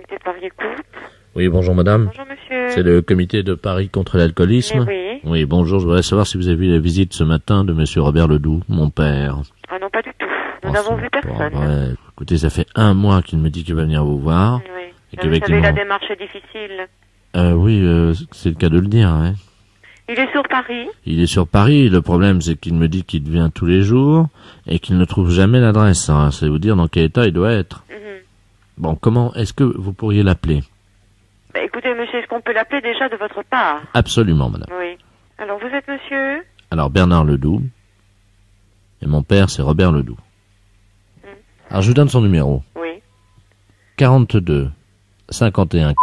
comité de Paris écoute. Oui, bonjour madame. Bonjour monsieur. C'est le comité de Paris contre l'alcoolisme. Oui. Oui, bonjour, je voudrais savoir si vous avez vu la visite ce matin de monsieur Robert Ledoux, mon père. Ah non, pas du tout. Nous n'avons vu personne. Ouais. Écoutez, ça fait 1 mois qu'il me dit qu'il va venir vous voir. Oui. Et Vous savez, qu'effectivement... la démarche est difficile. Oui, c'est le cas de le dire. Hein. Il est sur Paris. Il est sur Paris. Le problème, c'est qu'il me dit qu'il vient tous les jours et qu'il ne trouve jamais l'adresse. Hein. C'est vous dire dans quel état il doit être. Bon, comment est-ce que vous pourriez l'appeler? Bah, écoutez, monsieur, est-ce qu'on peut l'appeler déjà de votre part? Absolument, madame. Oui. Alors, vous êtes monsieur? Alors, Bernard Ledoux. Et mon père, c'est Robert Ledoux. Alors, je vous donne son numéro. Oui. 42 51.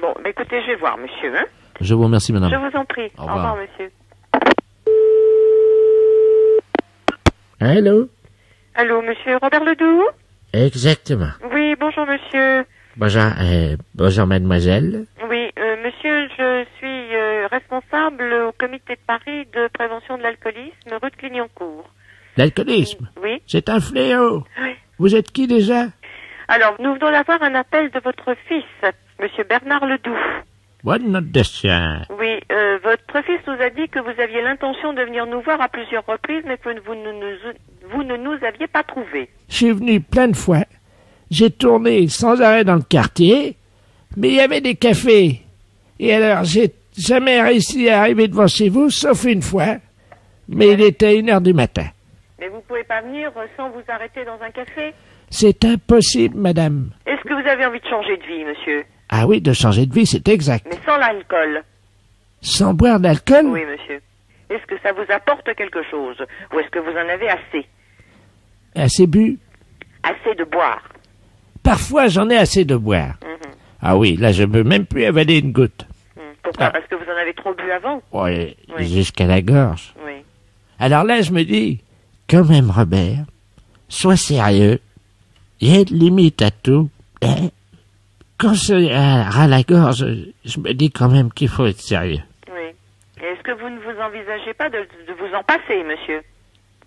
Bon, bah, écoutez, je vais voir, monsieur. Hein? Je vous remercie, madame. Je vous en prie. Au revoir. monsieur. Allô? Allô, monsieur Robert Ledoux? Exactement. Oui, bonjour, monsieur. Bonjour mademoiselle. Oui, monsieur, je suis responsable au comité de Paris de prévention de l'alcoolisme, rue de Clignancourt. L'alcoolisme? Oui. C'est un fléau. Oui. Vous êtes qui déjà? Alors, nous venons d'avoir un appel de votre fils, monsieur Bernard Ledoux. What not the chien? Oui, votre fils nous a dit que vous aviez l'intention de venir nous voir à plusieurs reprises, mais que vous ne nous aviez pas trouvé. Je suis venu plein de fois. J'ai tourné sans arrêt dans le quartier, mais il y avait des cafés. Et alors, j'ai jamais réussi à arriver devant chez vous, sauf une fois. Mais il était 1h du matin. Mais vous pouvez pas venir sans vous arrêter dans un café? C'est impossible, madame. Est-ce que vous avez envie de changer de vie, monsieur? Ah oui, de changer de vie, c'est exact. Mais sans l'alcool? Sans boire d'alcool? Oui, monsieur. Est-ce que ça vous apporte quelque chose? Ou est-ce que vous en avez assez? Assez bu? Assez de boire? Parfois, j'en ai assez de boire. Ah oui, là, je peux même plus avaler une goutte. Pourquoi? Parce que vous en avez trop bu avant? Oui, Oui. jusqu'à la gorge. Oui. Alors là, je me dis, quand même, Robert, sois sérieux. Il y a une limite à tout. Hein? Quand c'est à la gorge, je me dis quand même qu'il faut être sérieux. Oui. Et est-ce que vous ne vous envisagez pas de vous en passer, monsieur?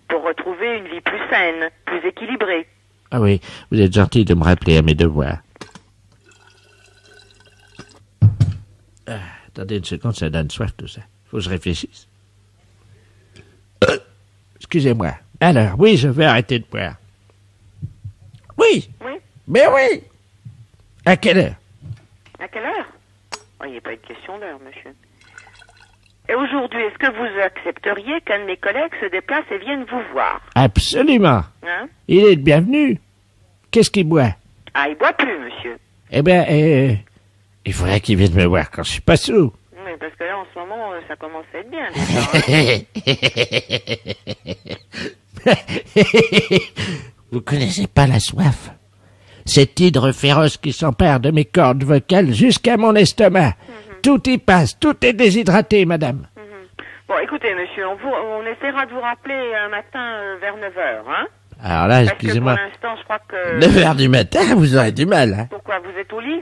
Pour retrouver une vie plus saine, plus équilibrée? Ah oui, vous êtes gentil de me rappeler à mes devoirs. Attendez une seconde, ça donne soif tout ça. Faut que je réfléchisse. Excusez-moi. Alors, oui, je vais arrêter de boire. Oui. Oui. Mais oui. À quelle heure? À quelle heure? Oh, il n'y a pas de question d'heure, monsieur. Et aujourd'hui, est-ce que vous accepteriez qu'un de mes collègues se déplace et vienne vous voir? Absolument. Hein? Il est le bienvenu. Qu'est-ce qu'il boit? Ah, il boit plus, monsieur. Eh bien, il faudrait qu'il vienne me voir quand je suis pas sous. Oui, parce que là, en ce moment, ça commence à être bien, déjà. Vous connaissez pas la soif? Cette hydre féroce qui s'empare de mes cordes vocales jusqu'à mon estomac. Tout y passe, tout est déshydraté, madame. Bon, écoutez, monsieur, on essaiera de vous rappeler un matin vers 9h, hein? Alors là, Parce excusez-moi, que pour l'instant, je crois que... 9h du matin, vous aurez du mal, hein? Pourquoi? Vous êtes au lit?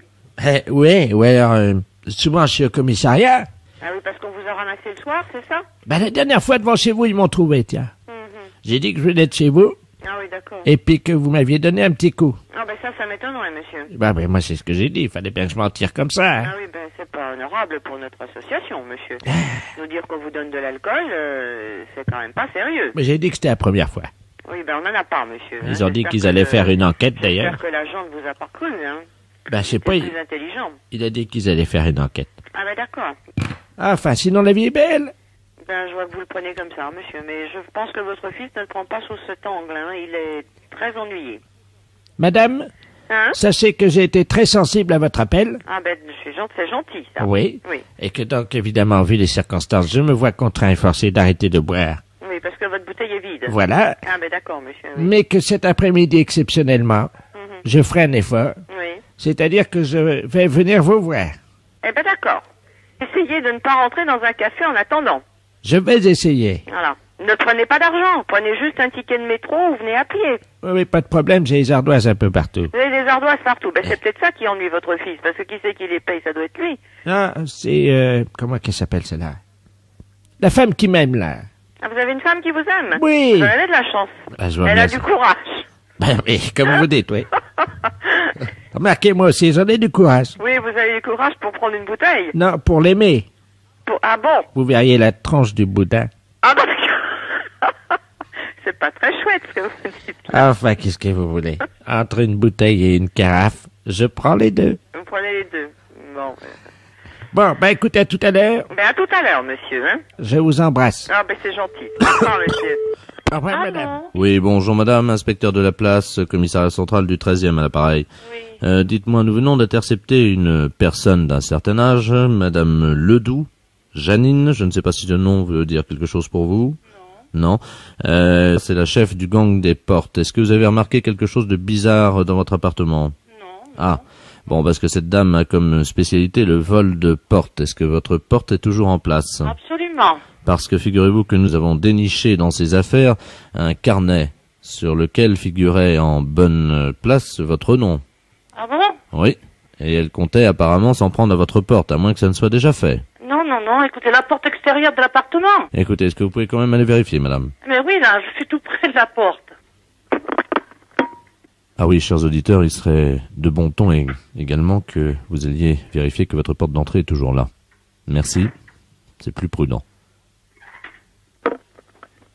Oui, alors, souvent je suis au commissariat. Ah oui, parce qu'on vous a ramassé le soir, c'est ça? La dernière fois devant chez vous, ils m'ont trouvé, tiens. J'ai dit que je venais de chez vous, Ah oui, d'accord. et puis que vous m'aviez donné un petit coup. Ah ben ça m'étonnerait, monsieur. Ben, moi, c'est ce que j'ai dit, il fallait bien que je m'en tire comme ça, hein. Ah oui, ben c'est pas honorable pour notre association, monsieur. Nous dire qu'on vous donne de l'alcool, c'est quand même pas sérieux. Mais j'ai dit que c'était la première fois. Oui, ben on en a pas, monsieur. Ils ont dit qu'ils allaient faire une enquête, d'ailleurs. J'espère que l'agent ne vous a pas cru, hein. Ben, je sais pas, C'est plus intelligent. il a dit qu'ils allaient faire une enquête. Ah ben d'accord. Enfin, sinon la vie est belle. Ben je vois que vous le prenez comme ça, monsieur, mais je pense que votre fils ne le prend pas sous cet angle, hein. Il est très ennuyé. Madame, Hein? sachez que j'ai été très sensible à votre appel. Ah ben c'est gentil, ça. Oui. Oui. Et que donc, évidemment, vu les circonstances, je me vois contraint et forcé d'arrêter de boire. Oui, parce que votre bouteille est vide. Voilà. Ah ben d'accord, monsieur. Oui. Mais que cet après-midi, exceptionnellement, je ferai un effort. Oui. C'est-à-dire que je vais venir vous voir. Eh ben d'accord. Essayez de ne pas rentrer dans un café en attendant. Je vais essayer. Voilà. Ne prenez pas d'argent. Prenez juste un ticket de métro ou venez à pied. Oui, pas de problème, j'ai les ardoises un peu partout. Vous avez des ardoises partout. Ben c'est peut-être ça qui ennuie votre fils, parce que qui c'est qui les paye? Ça doit être lui. Ah, c'est, comment qu'elle s'appelle, celle-là? La femme qui m'aime, là. Ah, vous avez une femme qui vous aime? Oui. Vous avez de la chance. Ah, je vous Elle a remercie. du courage. Ben oui, comme vous dites, oui. Remarquez, moi aussi, j'en ai du courage. Oui, vous avez du courage pour prendre une bouteille. Non, pour l'aimer. Ah bon? Vous verriez la tranche du boudin. Ah bah c'est pas très chouette ce que vous dites. Enfin, qu'est-ce que vous voulez? Entre une bouteille et une carafe, je prends les deux. Vous prenez les deux. Bon. Bon, ben écoutez, à tout à l'heure. Ben à tout à l'heure, monsieur. Hein? Je vous embrasse. Ah ben c'est gentil. D'accord, monsieur. Au revoir, madame. Oui, bonjour madame, inspecteur de la place, commissariat central du 13e à l'appareil. Oui. Dites-moi, nous venons d'intercepter une personne d'un certain âge, madame Ledoux, Janine, je ne sais pas si ce nom veut dire quelque chose pour vous. Non. C'est la chef du gang des portes. Est-ce que vous avez remarqué quelque chose de bizarre dans votre appartement? Non. Ah. Bon, parce que cette dame a comme spécialité le vol de porte. Est-ce que votre porte est toujours en place? Absolument. Parce que figurez-vous que nous avons déniché dans ses affaires un carnet sur lequel figurait en bonne place votre nom. Ah bon? Oui. Et elle comptait apparemment s'en prendre à votre porte, à moins que ça ne soit déjà fait. Non, non, non, écoutez, la porte extérieure de l'appartement. Écoutez, est-ce que vous pouvez quand même aller vérifier, madame? Mais oui, là, je suis tout près de la porte. Ah oui, chers auditeurs, il serait de bon ton également que vous alliez vérifier que votre porte d'entrée est toujours là. Merci. C'est plus prudent.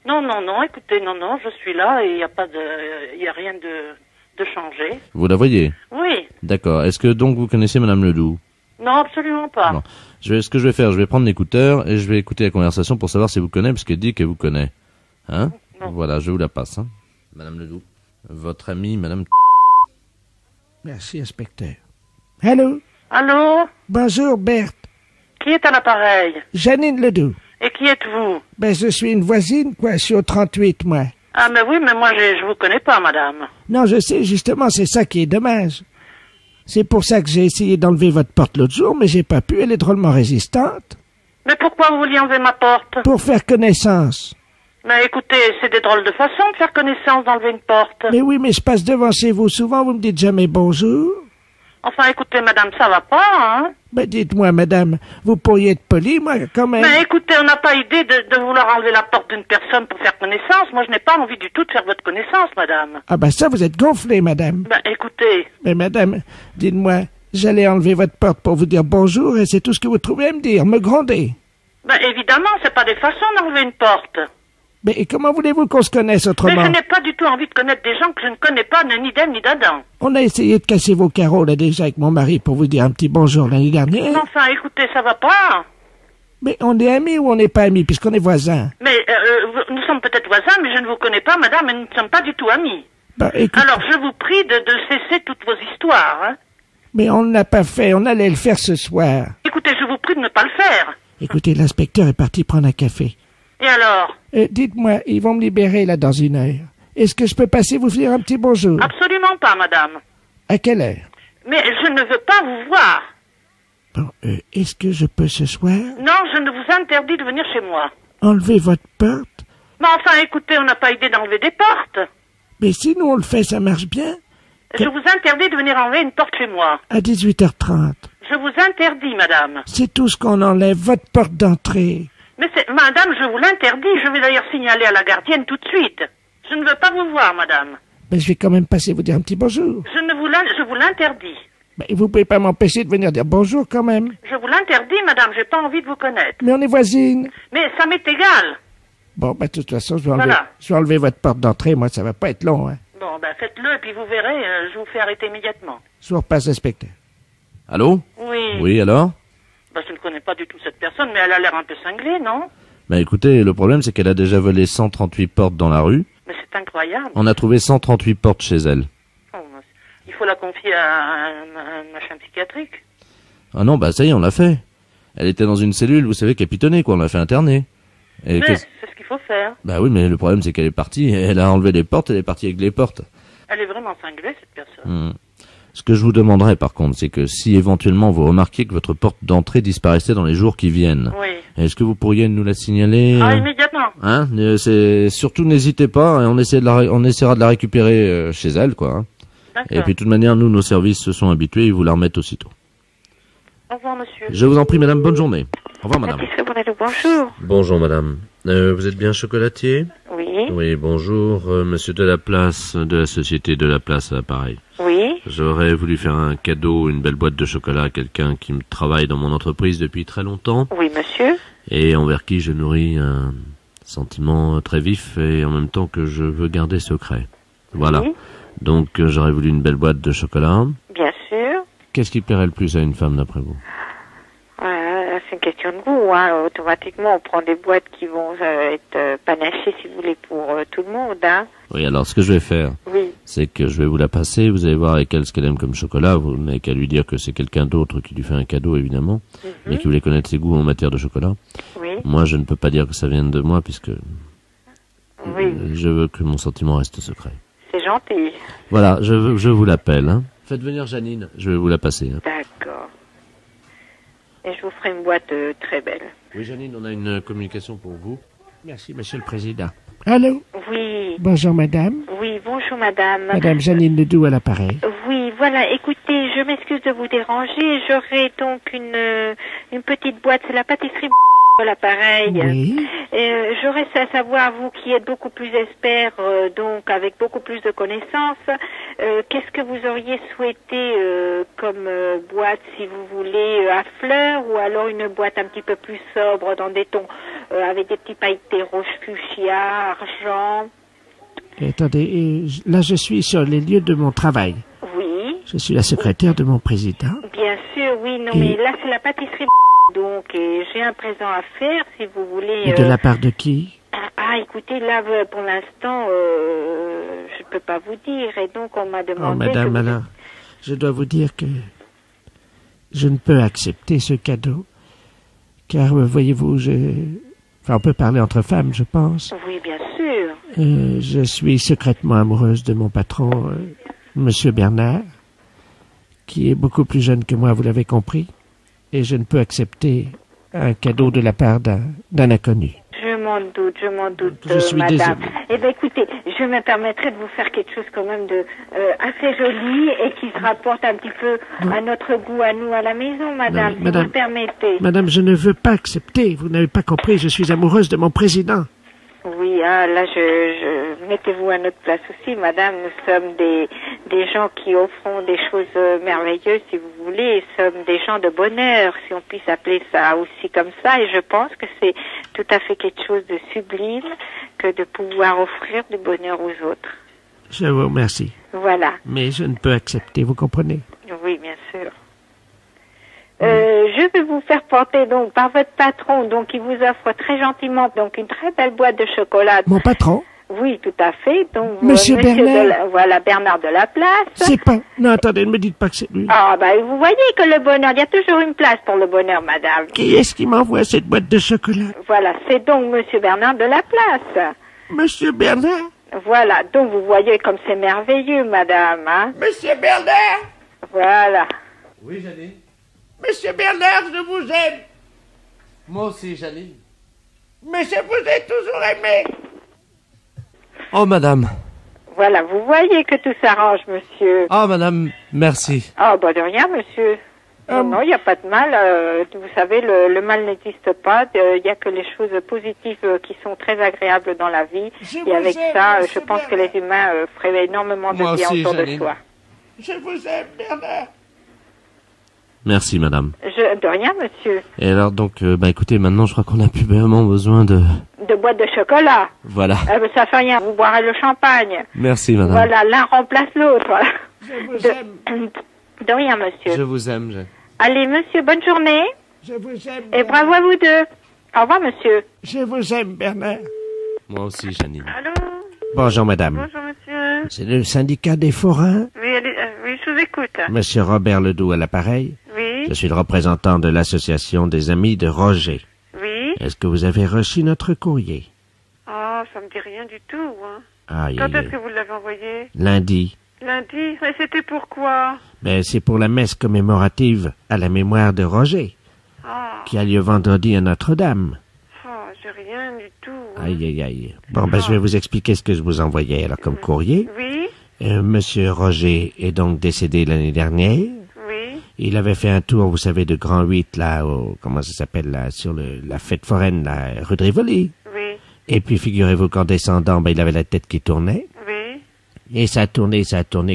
Non, non, non, écoutez, non, non, je suis là et il n'y a pas de, il y a rien de changé. Vous la voyez? Oui. D'accord. Est-ce que donc vous connaissez madame Ledoux? Non, absolument pas. Non. Ce que je vais faire, je vais prendre l'écouteur et je vais écouter la conversation pour savoir si vous connaissez, parce qu'elle dit qu'elle vous connaît. Hein? Non. Voilà, je vous la passe. Hein. Madame Ledoux. Votre amie, madame... Merci, inspecteur. Allô? Allô? Bonjour, Berthe. Qui est à l'appareil? Janine Ledoux. Et qui êtes-vous? Ben, je suis une voisine, quoi. Je suis au 38, moi. Ah, mais oui, mais moi, je vous connais pas, madame. Non, je sais, justement, c'est ça qui est dommage. C'est pour ça que j'ai essayé d'enlever votre porte l'autre jour, mais j'ai pas pu, elle est drôlement résistante. Mais pourquoi vous vouliez enlever ma porte? Pour faire connaissance. Mais écoutez, c'est des drôles de façon de faire connaissance d'enlever une porte. Mais oui, mais je passe devant chez vous souvent, vous me dites jamais bonjour. Enfin, écoutez, madame, ça va pas, hein? Ben, dites-moi, madame, vous pourriez être polie, moi, quand même. Mais écoutez, on n'a pas idée de vouloir enlever la porte d'une personne pour faire connaissance. Moi, je n'ai pas envie du tout de faire votre connaissance, madame. Ah ben ça, vous êtes gonflée, madame. Ben, écoutez. Mais madame, dites-moi, j'allais enlever votre porte pour vous dire bonjour et c'est tout ce que vous trouvez à me dire, me gronder. Ben, évidemment, c'est pas des façons d'enlever une porte. Mais et comment voulez-vous qu'on se connaisse Mais autrement? je n'ai pas du tout envie de connaître des gens que je ne connais pas, ni d'Ève ni d'Adam. On a essayé de casser vos carreaux, là, déjà, avec mon mari, pour vous dire un petit bonjour l'année Mais dernière. enfin, écoutez, ça va pas. Mais on est amis ou on n'est pas amis, puisqu'on est voisins? Mais nous sommes peut-être voisins, mais je ne vous connais pas, madame, et nous ne sommes pas du tout amis. Ben, écoute, Alors, je vous prie de cesser toutes vos histoires, hein. mais on ne l'a pas fait, on allait le faire ce soir. Écoutez, je vous prie de ne pas le faire. Écoutez, l'inspecteur est parti prendre un café. Et alors? Dites-moi, ils vont me libérer, là, dans une heure. Est-ce que je peux passer vous dire un petit bonjour? Absolument pas, madame. À quelle heure? Mais je ne veux pas vous voir. Bon, est-ce que je peux ce soir Non, je ne vous interdis de venir chez moi. enlever votre porte? Mais enfin, écoutez, on n'a pas idée d'enlever des portes. Mais si nous on le fait, ça marche bien. Je vous interdis de venir enlever une porte chez moi. À 18h30. Je vous interdis, madame. C'est tout ce qu'on enlève, votre porte d'entrée. Mais madame, je vous l'interdis. Je vais d'ailleurs signaler à la gardienne tout de suite. Je ne veux pas vous voir, madame. Mais je vais quand même passer vous dire un petit bonjour. Je vous l'interdis. Mais vous pouvez pas m'empêcher de venir dire bonjour quand même. Je vous l'interdis, madame. J'ai pas envie de vous connaître. Mais on est voisines. Mais ça m'est égal. Bon, de toute façon, je vais Voilà. enlever votre porte d'entrée. Moi, ça va pas être long, hein. Bon, ben faites-le et puis vous verrez, je vous fais arrêter immédiatement. Je vous repasse l'inspecteur. Allô? Oui. Oui, alors? Ben, je ne connais pas du tout cette personne, mais elle a l'air un peu cinglée, non? Ben écoutez, le problème c'est qu'elle a déjà volé 138 portes dans la rue. Mais c'est incroyable. On a trouvé 138 portes chez elle. Oh, il faut la confier à un machin psychiatrique. Ah non, bah ça y est, on l'a fait. Elle était dans une cellule, vous savez, capitonnée, quoi, on l'a fait interner. Et Mais c'est ce qu'il faut faire. Bah oui, mais le problème c'est qu'elle est partie, elle a enlevé les portes, elle est partie avec les portes. Elle est vraiment cinglée, cette personne. Ce que je vous demanderais par contre, c'est que si éventuellement vous remarquiez que votre porte d'entrée disparaissait dans les jours qui viennent, Oui. est-ce que vous pourriez nous la signaler Ah, immédiatement. Hein? C'est surtout n'hésitez pas, et on essaiera de la récupérer chez elle, quoi. Hein. D'accord. Et puis de toute manière, nous, nos services se sont habitués, ils vous la remettent aussitôt. Au revoir, monsieur. Je vous en prie, madame, bonne journée. Au revoir, madame. Bonjour. Bonjour, madame. Vous êtes bien chocolatier? Oui. Oui, bonjour, monsieur de la place, de la société de la place à l'appareil. Oui. J'aurais voulu faire un cadeau, une belle boîte de chocolat à quelqu'un qui me travaille dans mon entreprise depuis très longtemps. Oui, monsieur. Et envers qui je nourris un sentiment très vif et en même temps que je veux garder secret. Voilà. Oui. Donc j'aurais voulu une belle boîte de chocolat. Bien sûr. Qu'est-ce qui plairait le plus à une femme d'après vous? C'est une question de goût. Hein. Automatiquement, on prend des boîtes qui vont être panachées, si vous voulez, pour tout le monde. Hein. Oui, alors ce que je vais faire, Oui. c'est que je vais vous la passer, vous allez voir avec elle ce qu'elle aime comme chocolat, vous n'avez qu'à lui dire que c'est quelqu'un d'autre qui lui fait un cadeau, évidemment, mais qui voulait connaître ses goûts en matière de chocolat. Oui. Moi, je ne peux pas dire que ça vienne de moi, puisque Oui. je veux que mon sentiment reste secret. C'est gentil. Voilà, je vous l'appelle. Hein. Faites venir Janine, je vais vous la passer. Hein. D'accord. Et je vous ferai une boîte très belle. Oui, Janine, on a une communication pour vous. Merci, Monsieur le Président. Allô? Oui. Bonjour, madame. Oui, bonjour madame. Madame Janine Ledoux à l'appareil. Oui, voilà, écoutez, je m'excuse de vous déranger. J'aurai donc une petite boîte, c'est la pâtisserie à l'appareil. Oui. J'aurais à savoir, vous qui êtes beaucoup plus expert, donc avec beaucoup plus de connaissances, qu'est-ce que vous auriez souhaité comme boîte, si vous voulez, à fleurs, ou alors une boîte un petit peu plus sobre, dans des tons, avec des petits pailletés rouge fuchsia, argent. Attendez, là je suis sur les lieux de mon travail. Oui. Je suis la secrétaire de mon président. Bien sûr, oui, non, mais là c'est la pâtisserie. Donc, j'ai un présent à faire, si vous voulez. Et de la part de qui? Écoutez, là, pour l'instant, je ne peux pas vous dire. Et donc, on m'a demandé... Oh, madame, alors, je dois vous dire que je ne peux accepter ce cadeau. Car, voyez-vous, Enfin, on peut parler entre femmes, je pense. Oui, bien sûr. Je suis secrètement amoureuse de mon patron, Monsieur Bernard, qui est beaucoup plus jeune que moi, vous l'avez compris. Et je ne peux accepter un cadeau de la part d'un inconnu. Je m'en doute, Je suis madame. désolé. Eh bien, écoutez, je me permettrai de vous faire quelque chose quand même de assez joli et qui se rapporte un petit peu à notre goût, à nous, à la maison, madame, Non, si madame, vous le permettez. Madame, je ne veux pas accepter. Vous n'avez pas compris, je suis amoureuse de mon président. Oui, là, mettez-vous à notre place aussi, madame. Nous sommes des gens qui offront des choses merveilleuses, si vous voulez. Nous sommes des gens de bonheur, si on puisse appeler ça aussi comme ça. Et je pense que c'est tout à fait quelque chose de sublime que de pouvoir offrir du bonheur aux autres. Je vous remercie. Voilà. Mais je ne peux accepter, vous comprenez? Oui, bien sûr. Je vais vous faire porter donc par votre patron, donc il vous offre très gentiment donc une très belle boîte de chocolat. Mon patron? Oui, tout à fait. Donc Monsieur Bernard. voilà Bernard de la Place. C'est pas... Non, attendez, ne me dites pas que c'est lui. Ah vous voyez que le bonheur, il y a toujours une place pour le bonheur, madame. Qui est-ce qui m'envoie cette boîte de chocolat? Voilà, c'est donc Monsieur Bernard de la Place. Monsieur Bernard? Voilà, donc vous voyez comme c'est merveilleux, madame, hein. Monsieur Bernard? Voilà. Oui, Janine. Monsieur Bernard, je vous aime. Moi aussi, Janine. Mais je vous ai toujours aimé. Oh, madame. Voilà, vous voyez que tout s'arrange, monsieur. Ah, madame, merci. Ah, de rien, monsieur. Non, il n'y a pas de mal. Vous savez, le mal n'existe pas. Il n'y a que les choses positives qui sont très agréables dans la vie. Et avec ça, je pense que les humains feraient énormément de bien autour de soi. Je vous aime, Bernard. Merci, madame. De rien, monsieur. Et alors, donc, écoutez, maintenant, je crois qu'on a plus vraiment besoin de... De boîte de chocolat. Voilà. Ça fait rien, vous boirez le champagne. Merci, madame. Voilà, l'un remplace l'autre. Voilà. Je vous aime. De rien, monsieur. Je vous aime, Janine. Allez, monsieur, bonne journée. Je vous aime. Et bravo à vous deux. Au revoir, monsieur. Je vous aime, Bernard. Moi aussi, Janine. Allô? Bonjour, madame. Bonjour, monsieur. C'est le syndicat des forains. Oui, je vous écoute. Monsieur Robert Ledoux à l'appareil. Oui, Je suis le représentant de l'association des amis de Roger. oui. Est-ce que vous avez reçu notre courrier? Oh, ça me dit rien du tout, hein. Aïe, Quand aïe, est-ce que aïe. vous l'avez envoyé? Lundi. Lundi? Mais c'était pourquoi? C'est pour la messe commémorative à la mémoire de Roger, Ah, qui a lieu vendredi à Notre-Dame. j'ai rien du tout. Hein. Aïe, aïe, aïe. Bon, je vais vous expliquer ce que je vous envoyais alors comme courrier. Oui, Monsieur Roger est donc décédé l'année dernière. oui, Il avait fait un tour, vous savez, de Grand 8, là, comment ça s'appelle, là, sur la fête foraine, là, rue de Rivoli. oui, Et puis, figurez-vous qu'en descendant, il avait la tête qui tournait. oui. Et ça a tourné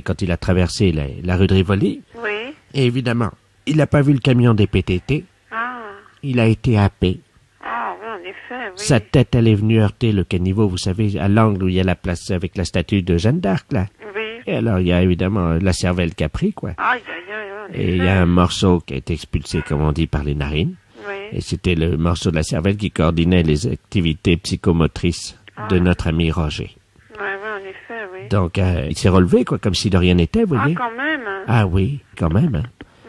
quand il a traversé la rue de Rivoli. Oui. Et évidemment, il n'a pas vu le camion des PTT. Ah. Il a été happé. Ah, oui, en effet, oui. Sa tête, elle est venue heurter le caniveau, vous savez, à l'angle où il y a la place avec la statue de Jeanne d'Arc, là. Oui. Et alors, il y a évidemment la cervelle qui a pris, quoi. Aïe, aïe, aïe, en Et il y effet. a un morceau qui a été expulsé, comme on dit, par les narines. Oui. Et c'était le morceau de la cervelle qui coordonnait les activités psychomotrices de notre ami Roger. Ouais, en effet, oui. Donc, il s'est relevé, quoi, comme si de rien n'était, vous Ah, voyez. quand même. Ah oui, quand même. Hein.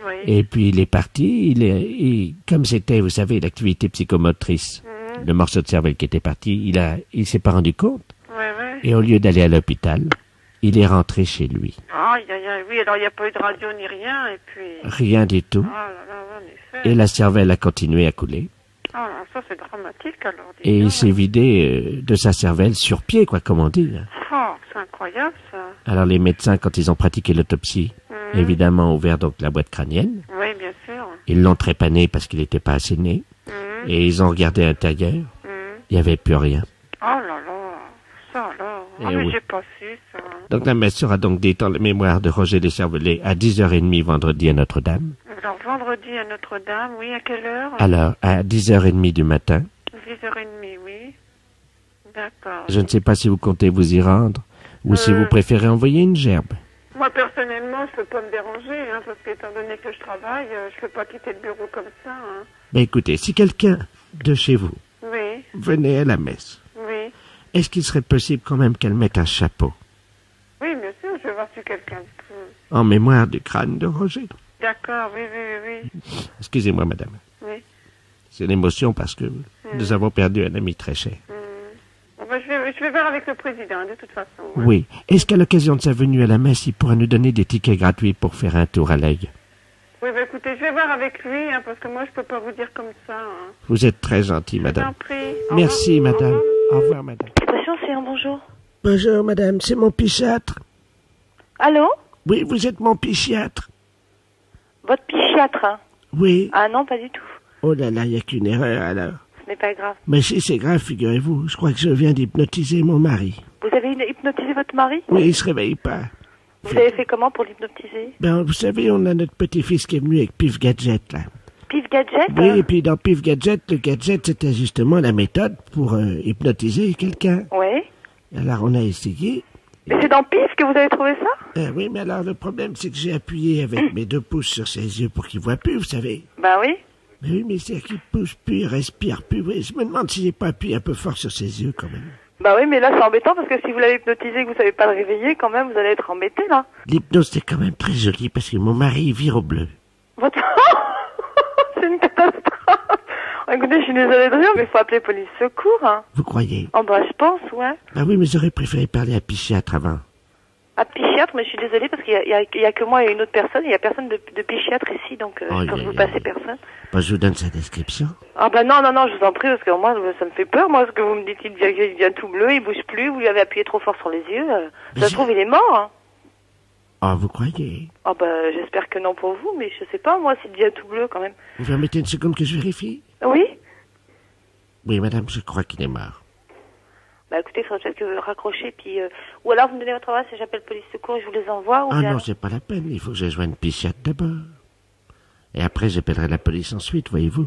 Oui. Et puis, il est parti. Comme c'était, vous savez, l'activité psychomotrice, le morceau de cervelle qui était parti, il s'est pas rendu compte. Ouais, ouais. Et au lieu d'aller à l'hôpital, il est rentré chez lui. Aïe, aïe, aïe, oui, alors il n'y a pas eu de radio ni rien, et puis... Rien du tout. Ah là là, en effet. Et la cervelle a continué à couler. Ah, ça c'est dramatique, alors. dis Et il donc. s'est vidé de sa cervelle sur pied, quoi, comme on dit. Hein. Oh, c'est incroyable, ça. Alors les médecins, quand ils ont pratiqué l'autopsie, évidemment ouvert donc la boîte crânienne, Oui, bien sûr. ils l'ont trépané parce qu'il n'était pas assez né, et ils ont regardé à l'intérieur, il n'y avait plus rien. Oh là là, ça alors. Eh Ah, mais oui. j'ai pas su, ça. Donc la messe sera donc dite en la mémoire de Roger Descervelets à 10h30 vendredi à Notre-Dame. Alors, vendredi à Notre-Dame, oui, à quelle heure? Alors, à 10h30 du matin, 10h30, oui. D'accord. je ne sais pas si vous comptez vous y rendre, ou si vous préférez envoyer une gerbe. Moi, personnellement, je peux pas me déranger, hein, parce qu'étant donné que je travaille, je peux pas quitter le bureau comme ça, hein. Ben écoutez, si quelqu'un de chez vous Oui, venait à la messe, oui. est-ce qu'il serait possible quand même qu'elle mette un chapeau Oui, bien sûr, je vais voir si quelqu'un peut. en mémoire du crâne de Roger? D'accord, oui, oui, oui. Excusez-moi, madame. Oui. C'est l'émotion parce que nous avons perdu un ami très cher. Bon, ben, je vais voir avec le président, de toute façon. hein. Oui. Est-ce qu'à l'occasion de sa venue à la messe, il pourra nous donner des tickets gratuits pour faire un tour à l'œil? Oui, ben, écoutez, je vais voir avec lui, hein, parce que moi, je peux pas vous dire comme ça. Hein. Vous êtes très gentil, Je vous en madame. prie. Au Merci, revoir. madame. Au revoir, madame. Station, c'est un bonjour. Bonjour, madame. C'est mon psychiatre. Allô? Oui, vous êtes mon psychiatre. Votre psychiatre, hein? Oui. Ah non, pas du tout. Oh là là, il n'y a qu'une erreur alors. Ce n'est pas grave. Mais si c'est grave, figurez-vous, je crois que je viens d'hypnotiser mon mari. Vous avez hypnotisé votre mari? Oui, il se réveille pas. Vous avez fait comment pour l'hypnotiser? Ben, vous savez, on a notre petit-fils qui est venu avec Pif Gadget, là. Pif Gadget? Oui, hein? et puis dans Pif Gadget, le gadget, c'était justement la méthode pour hypnotiser quelqu'un. Oui. Alors, on a essayé. Mais c'est dans Pif que vous avez trouvé ça? Oui, mais alors, le problème, c'est que j'ai appuyé avec mes 2 pouces sur ses yeux pour qu'il voit plus, vous savez. Bah oui. Mais oui, mais c'est qu'il pousse plus, il respire plus. Oui, je me demande si j'ai pas appuyé un peu fort sur ses yeux, quand même. Bah oui, mais là c'est embêtant parce que si vous l'avez hypnotisé et que vous savez pas le réveiller, quand même, vous allez être embêté là. L'hypnose, c'est quand même très joli parce que mon mari il vire au bleu. Votre... c'est une catastrophe. Écoutez, je suis désolée de rire, mais il faut appeler police secours. Hein. Vous croyez? Oh bah je pense, ouais. Ah oui, mais j'aurais préféré parler à psychiatre avant. À psychiatre, mais je suis désolée parce qu'il y a que moi et une autre personne. Il y a personne de psychiatre ici, donc Oh, je peux yeah, vous yeah. passer personne. Bon, je vous donne sa description. Ah bah non, je vous en prie, parce que moi, ça me fait peur. Moi, ce que vous me dites, il devient tout bleu, il bouge plus, vous lui avez appuyé trop fort sur les yeux. Mais Ça se trouve, il est mort. Hein. Ah, vous croyez? Ah bah j'espère que non pour vous, mais je sais pas, moi, s'il devient tout bleu quand même. Vous permettez une seconde que je vérifie? Oui. Oui, madame, je crois qu'il est mort. Bah écoutez, il faudrait peut-être que vous raccrochez, puis... Ou alors vous me donnez votre adresse et j'appelle police secours et je vous les envoie, ou Ah bien... non, c'est pas la peine, il faut que je joigne psychiatre d'abord. Et après, j'appellerai la police ensuite, voyez-vous.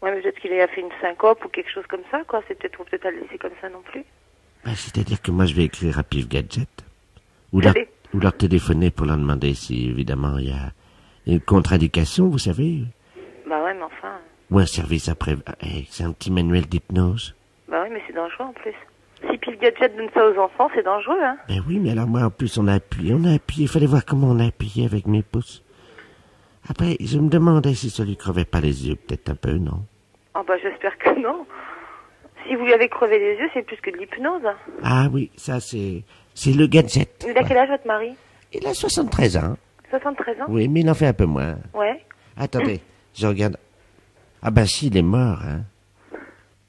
Ouais, mais peut-être qu'il a fait une syncope ou quelque chose comme ça, quoi. C'est peut-être, faut peut-être la laisser comme ça non plus. Ben, c'est-à-dire que moi, je vais écrire à Pif Gadget. Ou Allez. leur téléphoner pour leur demander si, évidemment, il y a une contre-indication, vous savez. Bah ouais, mais enfin... Ou un service après. C'est un petit manuel d'hypnose. Bah oui, mais c'est dangereux en plus. Si Pif Gadget donne ça aux enfants, c'est dangereux, hein. Ben oui, mais alors moi, en plus, on a appuyé. Il fallait voir comment on a appuyé avec mes pouces. Après, je me demandais si ça lui crevait pas les yeux, peut-être un peu, non? Ah bah j'espère que non. Si vous lui avez crevé les yeux, c'est plus que de l'hypnose. Ah oui, ça, c'est le gadget. Il a quel âge votre mari? Il a 73 ans. 73 ans? Oui, mais il en fait un peu moins. Ouais. Attendez, je regarde. Ah ben si, il est mort, hein.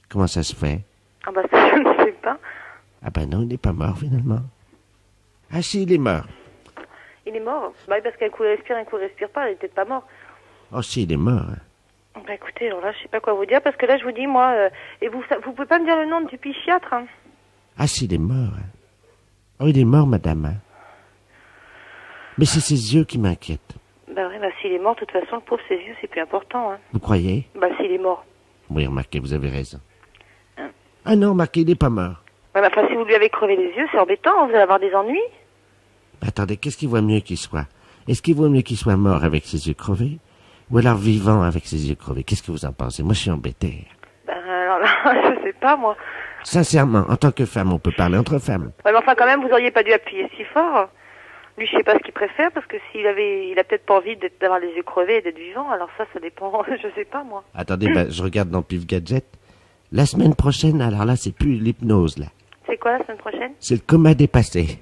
Comment ça se fait? Ah bah ça, je ne sais pas. Ah ben non, il n'est pas mort, finalement. Ah si, il est mort. Il est mort? Bah oui, parce qu'un coup il respire, un coup il respire pas, il est peut-être pas mort. Oh si, il est mort. Hein. Bah écoutez, alors là, je sais pas quoi vous dire, parce que là, je vous dis, moi... et vous pouvez pas me dire le nom du psychiatre, hein? Ah si, il est mort. Hein. Oh, il est mort, madame. Hein. Mais c'est ses yeux qui m'inquiètent. Bah oui, bah s'il est mort, de toute façon, le pauvre, ses yeux, c'est plus important. Hein. Vous croyez? Bah s'il est mort. Oui, remarquez, vous avez raison. Ah non, remarquez, il n'est pas mort. Ouais, bah, enfin, si vous lui avez crevé les yeux, c'est embêtant, vous allez avoir des ennuis. Attendez, qu'est-ce qu'il vaut mieux qu'il soit? Est-ce qu'il vaut mieux qu'il soit mort avec ses yeux crevés? Ou alors vivant avec ses yeux crevés? Qu'est-ce que vous en pensez? Moi, je suis embêté. Ben alors là, je sais pas, moi. Sincèrement, en tant que femme, on peut parler entre femmes. Ouais, mais enfin, quand même, vous auriez pas dû appuyer si fort. Lui, je sais pas ce qu'il préfère, parce que il a peut-être pas envie d'avoir les yeux crevés et d'être vivant, alors ça dépend, je sais pas, moi. Attendez, je regarde dans Pif Gadget. La semaine prochaine, alors là, c'est plus l'hypnose, là. C'est quoi la semaine prochaine? C'est le coma dépassé.